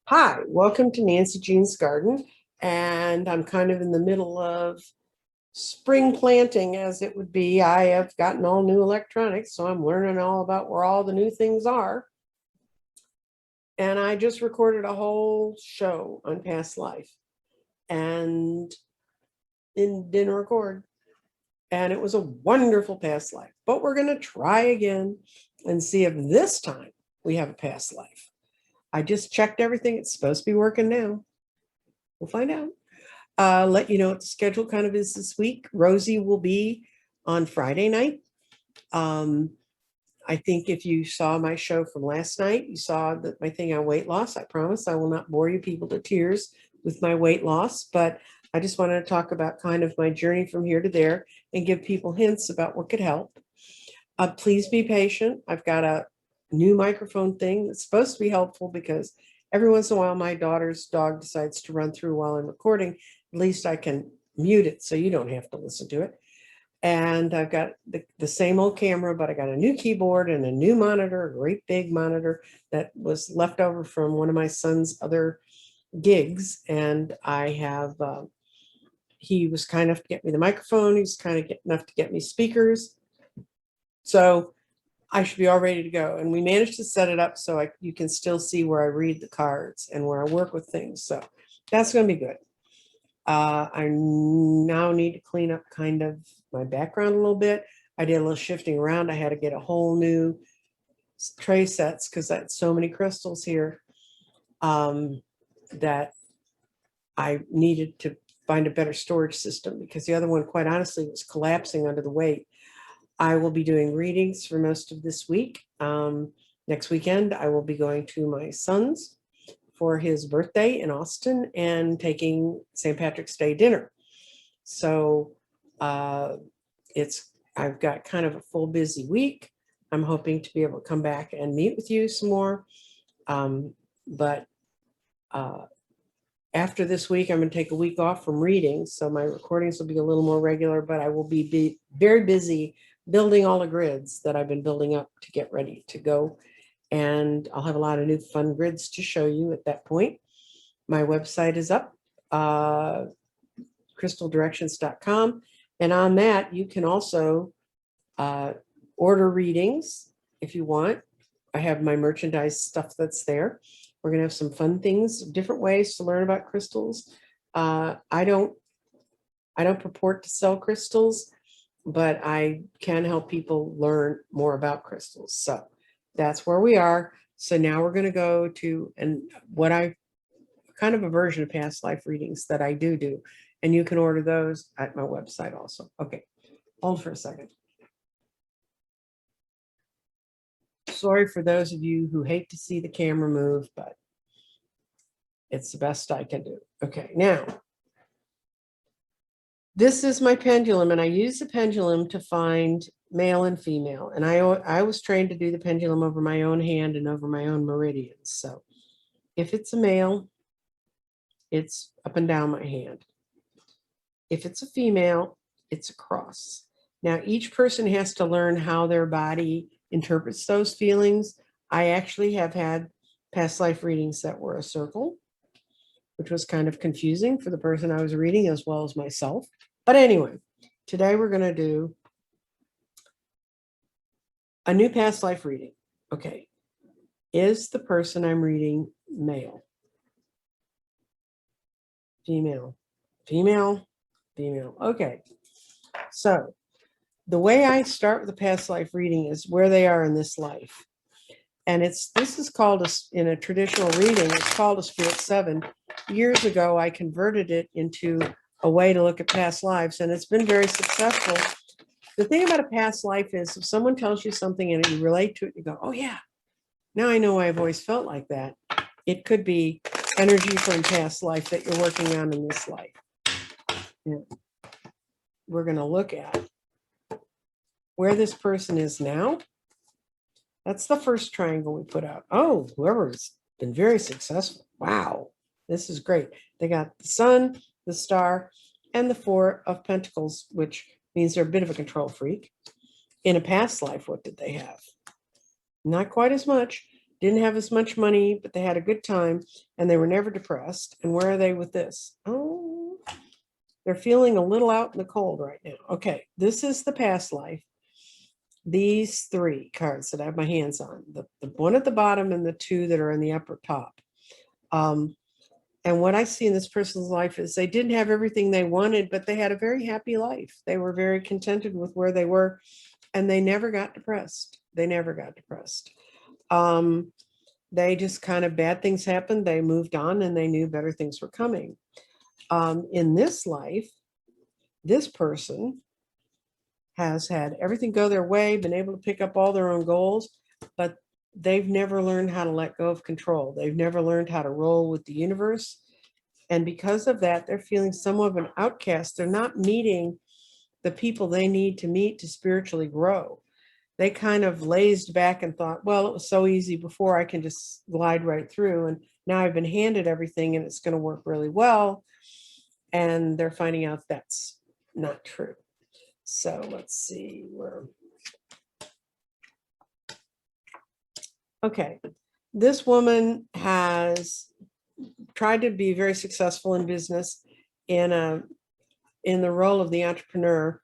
Hi, welcome to Nancy Jean's Garden, and I'm kind of in the middle of spring planting as it would be. I have gotten all new electronics, so I'm learning all about where all the new things are. And I just recorded a whole show on past life and didn't record. And it was a wonderful past life, but we're going to try again and see if this time we have a past life. I just checked everything. It's supposed to be working now. We'll find out. Let you know what the schedule kind of is this week. Rosie will be on Friday night. I think if you saw my show from last night, you saw that my thing on weight loss. I promise I will not bore you people to tears with my weight loss, but I just wanted to talk about kind of my journey from here to there and give people hints about what could help. Please be patient. I've got a new microphone thing that's supposed to be helpful because every once in a while my daughter's dog decides to run through while I'm recording. At least I can mute it so you don't have to listen to it. And I've got the same old camera, but I got a new keyboard and a new monitor, a great big monitor that was left over from one of my son's other gigs. And I have, he was kind enough to get me the microphone. He was kind of enough to get me speakers. So I should be all ready to go. And we managed to set it up so you can still see where I read the cards and where I work with things. So that's going to be good. I now need to clean up kind of my background a little bit. I did a little shifting around. I had to get a whole new tray sets because I had so many crystals here that I needed to find a better storage system because the other one, quite honestly, was collapsing under the weight. I will be doing readings for most of this week. Next weekend, I will be going to my son's for his birthday in Austin and taking St. Patrick's Day dinner. So I've got kind of a full busy week. I'm hoping to be able to come back and meet with you some more. But after this week, I'm going to take a week off from reading. So my recordings will be a little more regular, but I will be very busy building all the grids that I've been building up to get ready to go. And I'll have a lot of new fun grids to show you at that point. My website is up, crystaldirections.com. And on that, you can also order readings if you want. I have my merchandise stuff that's there. We're going to have some fun things, different ways to learn about crystals. I don't purport to sell crystals, but I can help people learn more about crystals. So that's where we are. So now we're going to go to what I kind of a version of past life readings that I do. And you can order those at my website also. Okay, hold for a second. Sorry for those of you who hate to see the camera move, but it's the best I can do. Okay, now this is my pendulum, and I use the pendulum to find male and female. And I was trained to do the pendulum over my own hand and over my own meridians. So if it's a male, it's up and down my hand. If it's a female, it's across. Now, each person has to learn how their body interprets those feelings. I actually have had past life readings that were a circle, which was kind of confusing for the person I was reading as well as myself. But anyway, today we're going to do a new past life reading. Okay. Is the person I'm reading male? Female? Female? Female. Okay. So the way I start with a past life reading is where they are in this life. And this is called, in a traditional reading, it's called a Spirit 7. Years ago, I converted it into a way to look at past lives, and it's been very successful. The thing about a past life is if someone tells you something and you relate to it, you go, oh yeah, now I know why I've always felt like that. It could be energy from past life that you're working on in this life. And we're going to look at where this person is now. That's the first triangle we put out. Oh, whoever's been very successful. Wow, this is great. They got the sun, the star, and the 4 of Pentacles, which means they're a bit of a control freak. In a past life, what did they have? Not quite as much. didn't have as much money, but they had a good time and they were never depressed. And where are they with this? Oh, they're feeling a little out in the cold right now. Okay, this is the past life. These three cards that I have my hands on, the one at the bottom and the two that are in the upper top. And what I see in this person's life is they didn't have everything they wanted, but they had a very happy life. They were very contented with where they were, and they never got depressed. They never got depressed. They just kind of, bad things happened. They moved on and they knew better things were coming. In this life, this person has had everything go their way, been able to pick up all their own goals, but they've never learned how to let go of control. They've never learned how to roll with the universe. And because of that, they're feeling somewhat of an outcast. They're not meeting the people they need to meet to spiritually grow. They kind of lazed back and thought, well, it was so easy before, I can just glide right through. And now I've been handed everything and it's going to work really well. And they're finding out that's not true. So let's see where. Okay, this woman has tried to be very successful in business in the role of the entrepreneur,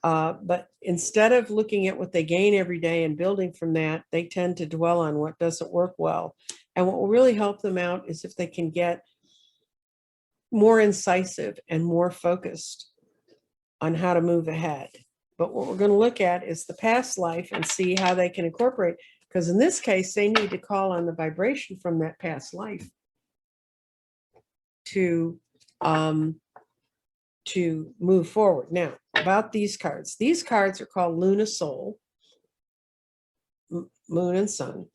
but instead of looking at what they gain every day and building from that, they tend to dwell on what doesn't work well. And what will really help them out is if they can get more incisive and more focused on how to move ahead. But what we're going to look at is the past life and see how they can incorporate, because in this case, they need to call on the vibration from that past life to move forward. Now, about these cards are called Luna Soul, Moon and Sun.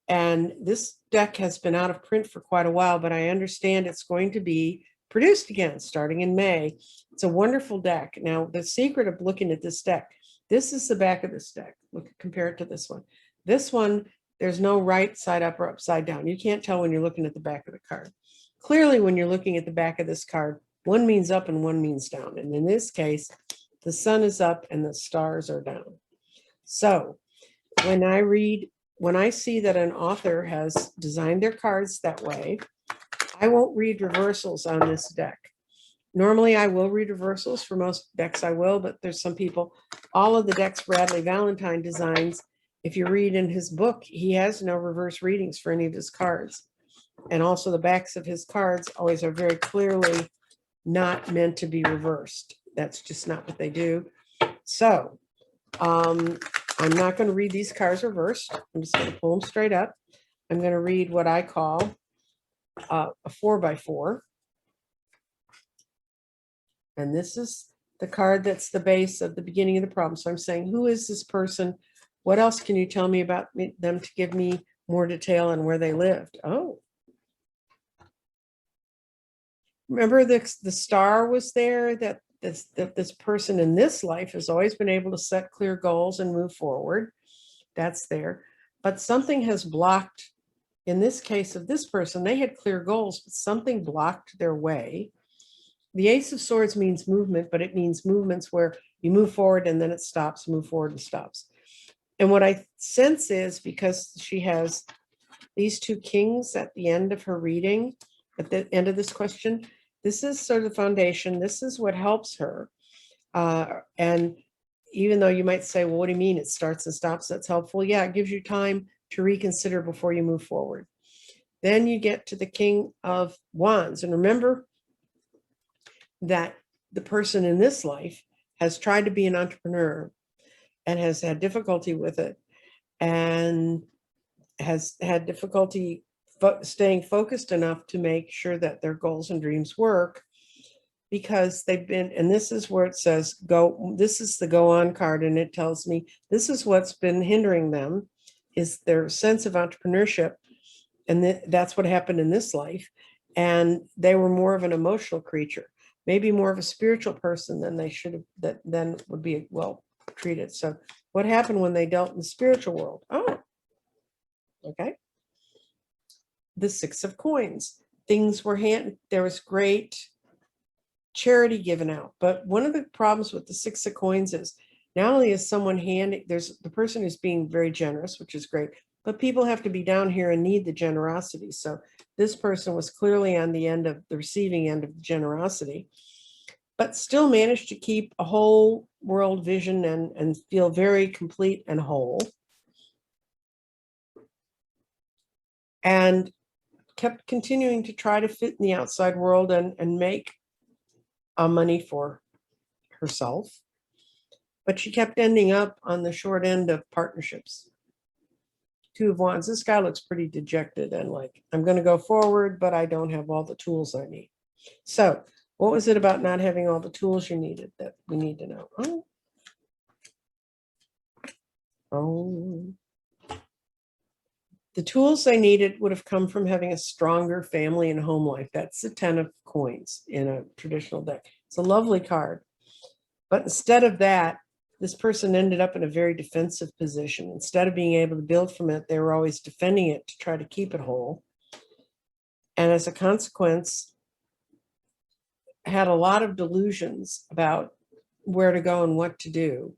And this deck has been out of print for quite a while, but I understand it's going to be produced again starting in May. It's a wonderful deck. Now, the secret of looking at this deck, this is the back of this deck. Look, compare it to this one. This one, there's no right side up or upside down. You can't tell when you're looking at the back of the card. Clearly, when you're looking at the back of this card, one means up and one means down. And in this case, the sun is up and the stars are down. So when I see that an author has designed their cards that way, I won't read reversals on this deck. Normally I will read reversals. For most decks I will, but there's some people, all of the decks Bradley Valentine designs, if you read in his book, he has no reverse readings for any of his cards. And also the backs of his cards always are very clearly not meant to be reversed. That's just not what they do. So I'm not going to read these cards reversed. I'm just going to pull them straight up. I'm going to read what I call a 4x4. And this is the card that's the base of the beginning of the problem. So I'm saying, who is this person? What else can you tell me about them to give me more detail on where they lived? Oh. Remember the star was there, that this person in this life has always been able to set clear goals and move forward. That's there. But something has blocked, in this case of this person, they had clear goals, but something blocked their way. The Ace of Swords means movement, but it means movements where you move forward and then it stops, move forward and stops. And what I sense is, because she has these two kings at the end of her reading, at the end of this question, this is sort of the foundation. This is what helps her. And even though you might say, well, what do you mean it starts and stops? That's helpful. Yeah, it gives you time to reconsider before you move forward. Then you get to the King of Wands. And remember that the person in this life has tried to be an entrepreneur and has had difficulty with it and has had difficulty staying focused enough to make sure that their goals and dreams work, because they've been, and this is where it says go, this is the go on card, and it tells me this is what's been hindering them, is their sense of entrepreneurship. And that's what happened in this life. And they were more of an emotional creature, maybe more of a spiritual person than they should have, that then would be well treated. So what happened when they dealt in the spiritual world? Oh, okay. The Six of Coins. Things were there was great charity given out. But one of the problems with the Six of Coins is not only is someone handing, there's the person who's being very generous, which is great, but people have to be down here and need the generosity. So this person was clearly on the end of the receiving end of the generosity, but still managed to keep a whole world vision and feel very complete and whole. And kept continuing to try to fit in the outside world and make money for herself. But she kept ending up on the short end of partnerships. Two of Wands. This guy looks pretty dejected and like, I'm going to go forward, but I don't have all the tools I need. So what was it about not having all the tools you needed that we need to know? Oh. The tools they needed would have come from having a stronger family and home life. That's the 10 of coins in a traditional deck. It's a lovely card. But instead of that, this person ended up in a very defensive position. Instead of being able to build from it, they were always defending it to try to keep it whole. And as a consequence, had a lot of delusions about where to go and what to do.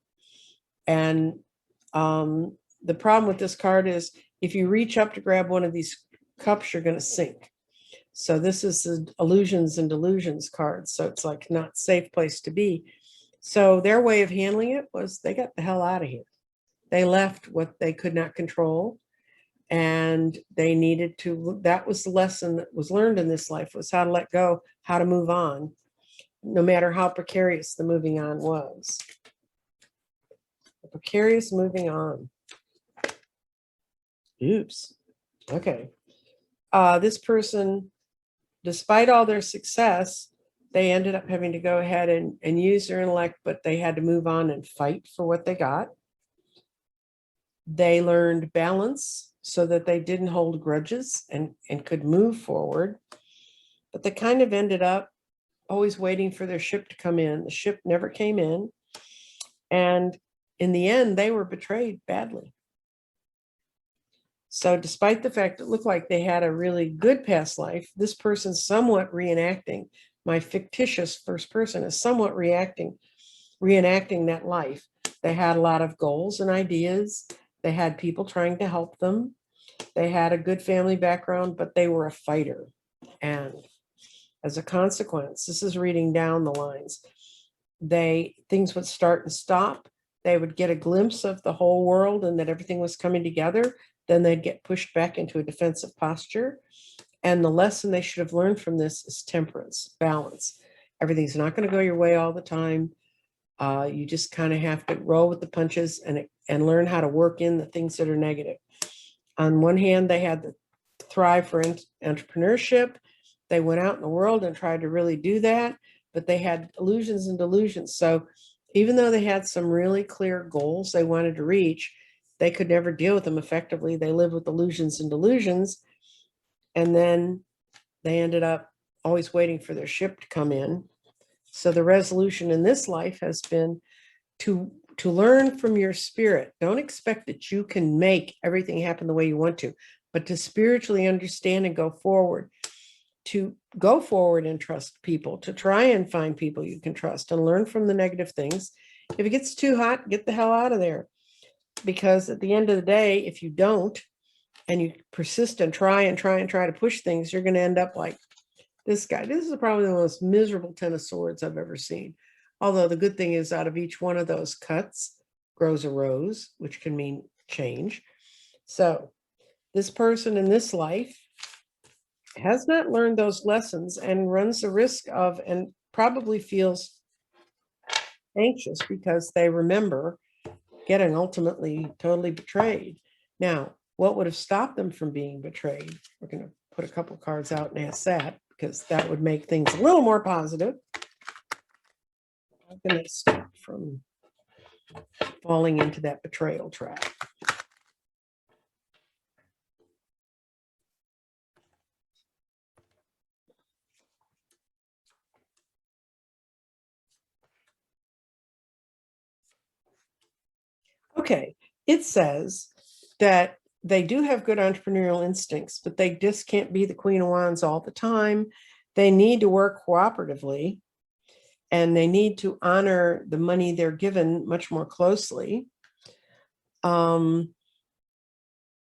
And the problem with this card is if you reach up to grab one of these cups, you're going to sink. So this is the illusions and delusions card. So it's like not safe place to be. So their way of handling it was they got the hell out of here. They left what they could not control. And they needed to, that was the lesson that was learned in this life, was how to let go, how to move on, no matter how precarious the moving on was. The precarious moving on. Oops. Okay. This person, despite all their success, they ended up having to go ahead and use their intellect, but they had to move on and fight for what they got. They learned balance so that they didn't hold grudges and could move forward. But they kind of ended up always waiting for their ship to come in. The ship never came in. And in the end, they were betrayed badly. So despite the fact it looked like they had a really good past life, this person's somewhat reenacting, my fictitious first person is somewhat reenacting that life. They had a lot of goals and ideas. They had people trying to help them. They had a good family background, but they were a fighter. And as a consequence, this is reading down the lines, things would start and stop. They would get a glimpse of the whole world and that everything was coming together. Then they'd get pushed back into a defensive posture. And the lesson they should have learned from this is temperance, balance. Everything's not going to go your way all the time. You just kind of have to roll with the punches and learn how to work in the things that are negative. On one hand, they had to thrive for entrepreneurship. They went out in the world and tried to really do that, but they had illusions and delusions. So even though they had some really clear goals they wanted to reach, they could never deal with them effectively. They lived with illusions and delusions. And then they ended up always waiting for their ship to come in. So the resolution in this life has been to learn from your spirit. Don't expect that you can make everything happen the way you want to, but to spiritually understand and go forward, to go forward and trust people, to try and find people you can trust and learn from the negative things. If it gets too hot, get the hell out of there. Because at the end of the day, if you don't, and you persist and try to push things, you're going to end up like this guy. This is probably the most miserable 10 of swords I've ever seen. Although the good thing is out of each one of those cuts grows a rose, which can mean change. So this person in this life has not learned those lessons and runs the risk of, and probably feels anxious because they remember getting ultimately totally betrayed. Now, what would have stopped them from being betrayed? We're going to put a couple cards out and ask that, because that would make things a little more positive. I'm going to stop from falling into that betrayal trap. Okay, it says that they do have good entrepreneurial instincts, but they just can't be the Queen of Wands all the time. They need to work cooperatively, and they need to honor the money they're given much more closely.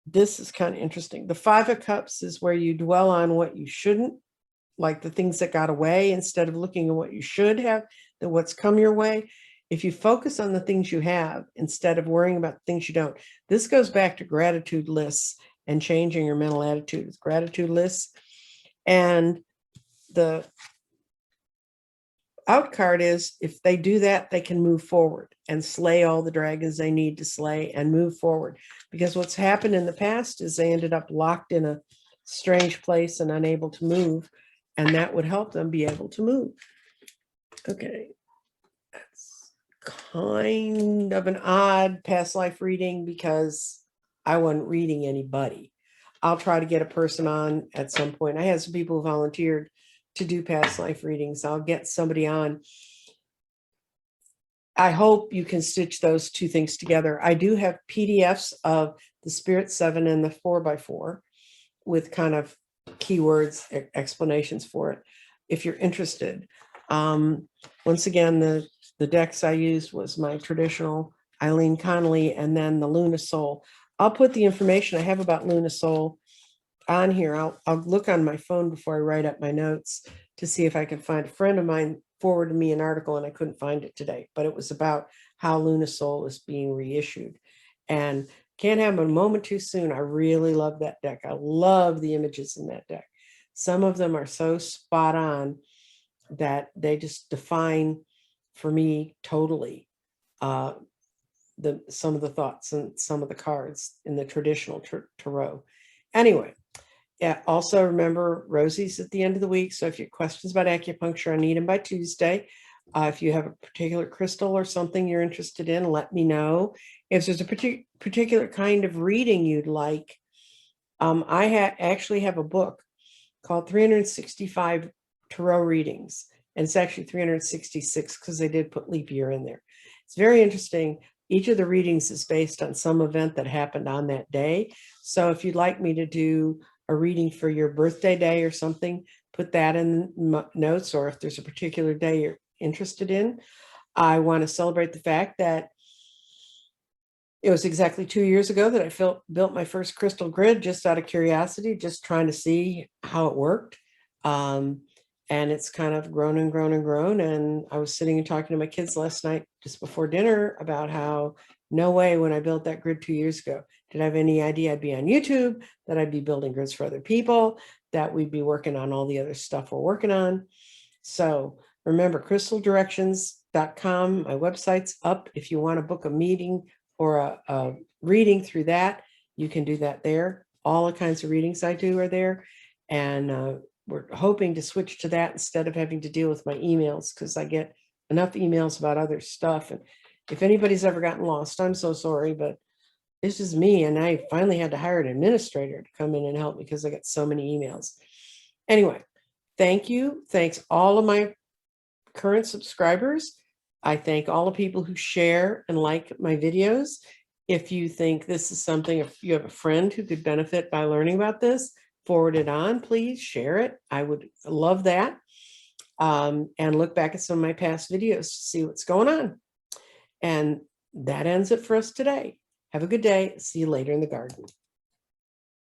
this is kind of interesting. The Five of Cups is where you dwell on what you shouldn't, like the things that got away, instead of looking at what you should have, that what's come your way. If you focus on the things you have instead of worrying about things you don't, this goes back to gratitude lists and changing your mental attitude with gratitude lists. And the out card is, if they do that, they can move forward and slay all the dragons they need to slay and move forward. Because what's happened in the past is they ended up locked in a strange place and unable to move, and that would help them be able to move. Okay, that's kind of an odd past life reading because I wasn't reading anybody. I'll try to get a person on at some point. I had some people who volunteered to do past life readings. I'll get somebody on. I hope you can stitch those two things together. I do have PDFs of the Spirit 7 and the 4x4 with kind of keywords, explanations for it, if you're interested. Once again, the decks I used was my traditional Eileen Connelly and then the Luna Soul. I'll put the information I have about Luna Soul on here. I'll look on my phone before I write up my notes to see if I can find. A friend of mine forwarded me an article and I couldn't find it today, but it was about how Luna Soul is being reissued. And can't have a moment too soon. I really love that deck. I love the images in that deck. Some of them are so spot on that they just define for me totally some of the thoughts and some of the cards in the traditional tarot. Anyway, yeah, also remember Rosie's at the end of the week. So if you have questions about acupuncture, I need them by Tuesday. If you have a particular crystal or something you're interested in, let me know. If there's a particular kind of reading you'd like, I actually have a book called 365 Tarot Readings. And it's actually 366 because they did put leap year in there. It's very interesting. Each of the readings is based on some event that happened on that day. So if you'd like me to do a reading for your birthday day or something, put that in notes, or if there's a particular day you're interested in. I want to celebrate the fact that it was exactly 2 years ago that I built my first crystal grid, just out of curiosity, just trying to see how it worked. And it's kind of grown and grown and grown. And I was sitting and talking to my kids last night just before dinner about how no way, when I built that grid 2 years ago, did I have any idea I'd be on YouTube, that I'd be building grids for other people, that we'd be working on all the other stuff we're working on. So remember, crystaldirections.com, my website's up. If you want to book a meeting or a reading through that, you can do that there. All the kinds of readings I do are there. And we're hoping to switch to that instead of having to deal with my emails, because I get enough emails about other stuff. And if anybody's ever gotten lost, I'm so sorry, but this is me. And I finally had to hire an administrator to come in and help me because I get so many emails. Anyway, thank you. Thanks all of my current subscribers. I thank all the people who share and like my videos. If you think this is something, if you have a friend who could benefit by learning about this, forward it on, please share it. I would love that. And look back at some of my past videos to see what's going on. And that ends it for us today. Have a good day. See you later in the garden.